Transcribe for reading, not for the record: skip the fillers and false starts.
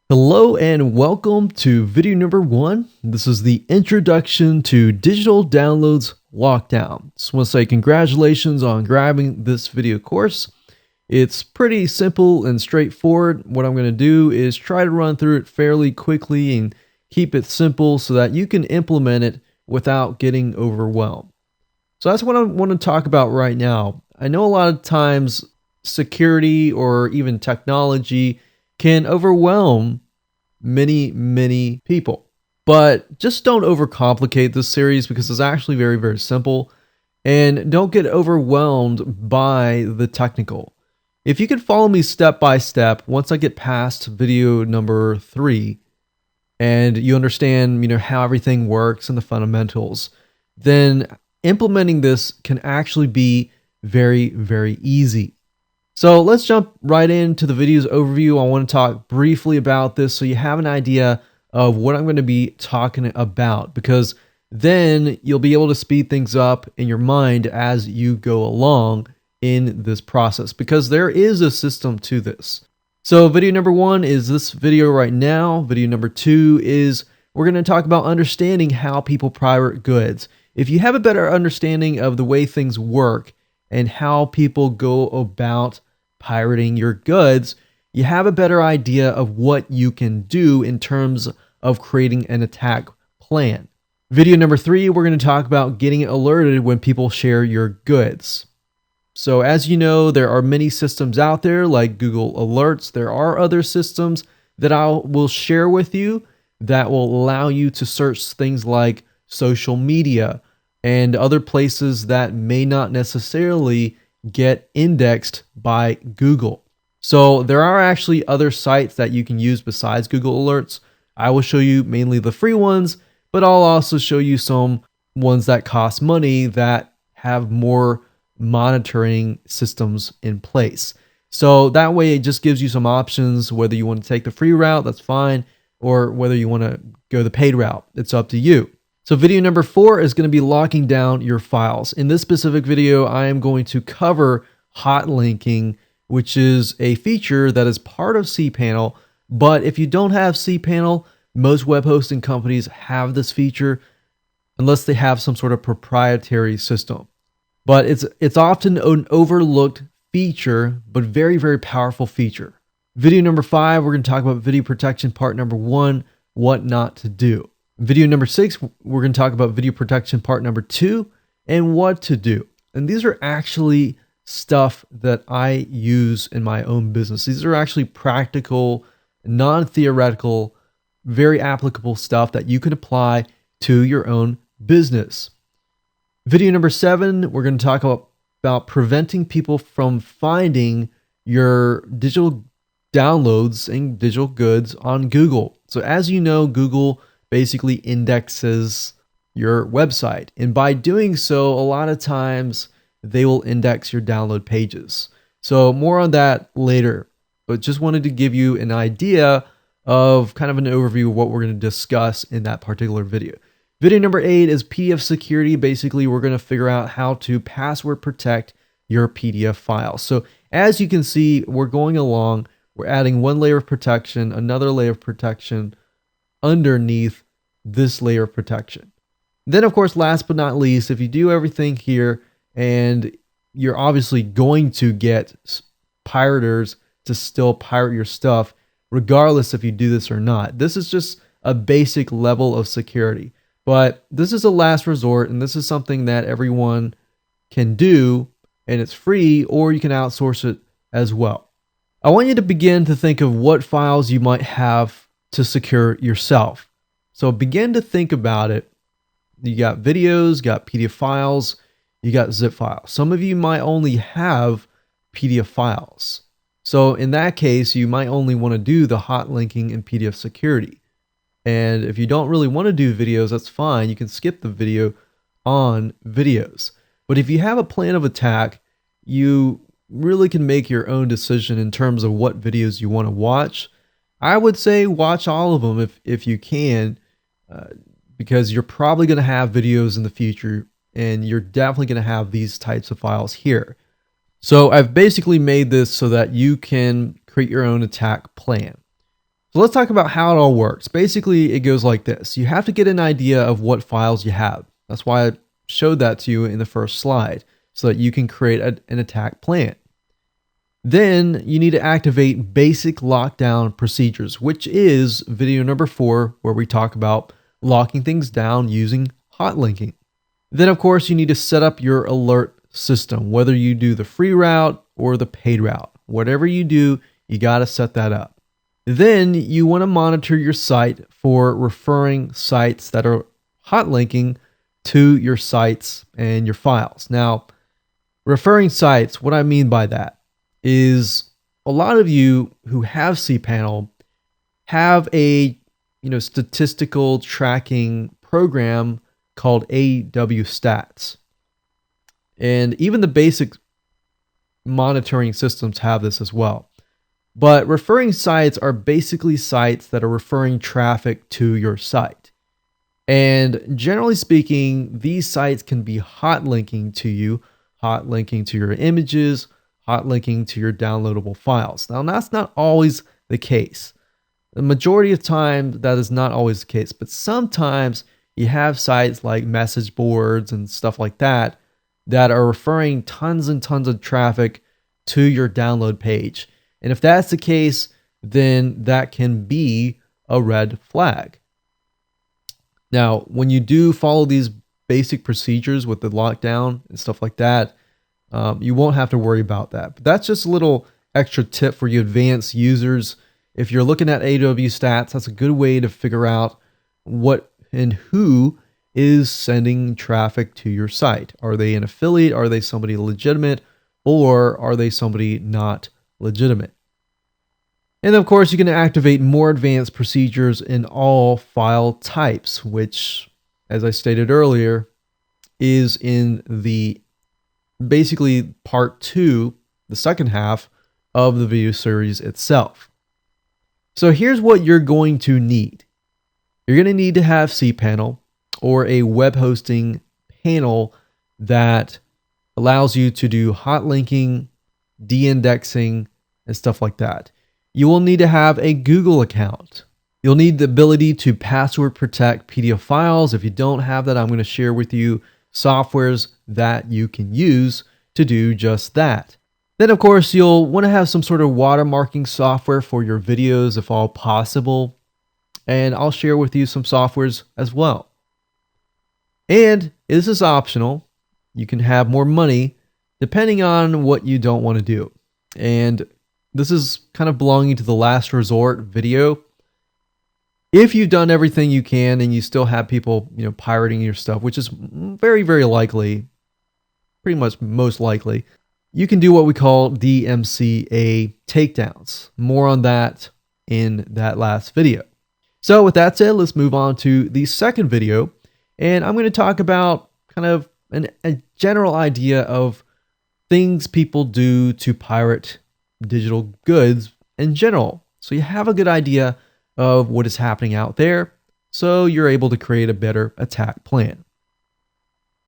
Hello and welcome to video number 1. This is the introduction to digital downloads lockdown. Just want to say congratulations on grabbing this video course. It's pretty simple and straightforward. What I'm going to do is try to run through it fairly quickly and keep it simple so that you can implement it without getting overwhelmed. So that's what I want to talk about right now. I know a lot of times security or even technology can overwhelm many people. But just don't overcomplicate this series because it's actually very simple, and don't get overwhelmed by the technical. If you can follow me step by step, once I get past video number 3 and you understand, how everything works and the fundamentals, then implementing this can actually be very easy. So let's jump right into the video's overview. I want to talk briefly about this so you have an idea of what I'm going to be talking about, because then you'll be able to speed things up in your mind as you go along in this process, because there is a system to this. So video number 1 is this video right now. Video number 2 is we're going to talk about understanding how people pirate goods. If you have a better understanding of the way things work and how people go about pirating your goods, you have a better idea of what you can do in terms of creating an attack plan. Video number 3, we're going to talk about getting alerted when people share your goods. So as you know, there are many systems out there like Google Alerts. There are other systems that I will share with you that will allow you to search things like social media and other places that may not necessarily get indexed by Google. So there are actually other sites that you can use besides Google Alerts. I will show you mainly the free ones, but I'll also show you some ones that cost money that have more monitoring systems in place. So that way it just gives you some options, whether you want to take the free route, that's fine, or whether you want to go the paid route, it's up to you. So video number 4 is going to be locking down your files. In this specific video, I am going to cover hot linking, which is a feature that is part of cPanel. But if you don't have cPanel, most web hosting companies have this feature unless they have some sort of proprietary system. But it's often an overlooked feature, but very powerful feature. Video number 5, we're going to talk about video protection part number 1, what not to do. Video number 6, we're going to talk about video protection part number 2 and what to do. And these are actually stuff that I use in my own business. These are actually practical, non-theoretical, very applicable stuff that you can apply to your own business. Video number 7, we're going to talk about preventing people from finding your digital downloads and digital goods on Google. So as you know, Google basically indexes your website. And by doing so, a lot of times they will index your download pages. So more on that later, but just wanted to give you an idea of kind of an overview of what we're going to discuss in that particular video. Video number 8 is PDF security. Basically, we're going to figure out how to password protect your PDF files. So as you can see, we're going along, we're adding one layer of protection, another layer of protection underneath this layer of protection. Then, of course, last but not least, if you do everything here, and you're obviously going to get pirators to still pirate your stuff, regardless if you do this or not. This is just a basic level of security. But this is a last resort, and this is something that everyone can do, and it's free, or you can outsource it as well. I want you to begin to think of what files you might have to secure yourself. So begin to think about it. You got videos, got PDF files, you got zip files. Some of you might only have PDF files. So in that case, you might only want to do the hot linking and PDF security. And if you don't really want to do videos, that's fine. You can skip the video on videos. But if you have a plan of attack, you really can make your own decision in terms of what videos you want to watch. I would say watch all of them if you can, because you're probably going to have videos in the future, and you're definitely going to have these types of files here. So I've basically made this so that you can create your own attack plan. So let's talk about how it all works. Basically, it goes like this. You have to get an idea of what files you have. That's why I showed that to you in the first slide, so that you can create an attack plan. Then you need to activate basic lockdown procedures, which is video number 4, where we talk about locking things down using hot linking. Then, of course, you need to set up your alert system, whether you do the free route or the paid route. Whatever you do, you got to set that up. Then you want to monitor your site for referring sites that are hot linking to your sites and your files. Now, referring sites, what I mean by that is a lot of you who have cPanel have a statistical tracking program called AW Stats. And even the basic monitoring systems have this as well. But referring sites are basically sites that are referring traffic to your site. And generally speaking, these sites can be hot linking to you, hot linking to your images, hot linking to your downloadable files. Now, that's not always the case. The majority of time, that is not always the case. But sometimes you have sites like message boards and stuff like that that are referring tons and tons of traffic to your download page. And if that's the case, then that can be a red flag. Now, when you do follow these basic procedures with the lockdown and stuff like that, you won't have to worry about that. But that's just a little extra tip for you advanced users. If you're looking at AW Stats, that's a good way to figure out what and who is sending traffic to your site. Are they an affiliate? Are they somebody legitimate? Or are they somebody not legitimate? And of course, you can activate more advanced procedures in all file types, which, as I stated earlier, is in the basically part 2, the second half of the video series itself. So here's what you're going to need. You're going to need to have cPanel or a web hosting panel that allows you to do hot linking, de-indexing, and stuff like that. You will need to have a Google account. You'll need the ability to password protect PDF files. If you don't have that, I'm going to share with you softwares that you can use to do just that. Then, of course, you'll want to have some sort of watermarking software for your videos if all possible. And I'll share with you some softwares as well. And this is optional. You can have more money depending on what you don't want to do. And this is kind of belonging to the last resort video. If you've done everything you can and you still have people, pirating your stuff, which is very, very likely, pretty much most likely, you can do what we call DMCA takedowns. More on that in that last video. So with that said, let's move on to the second video. And I'm going to talk about kind of a general idea of things people do to pirate digital goods in general. So you have a good idea of what is happening out there, so you're able to create a better attack plan.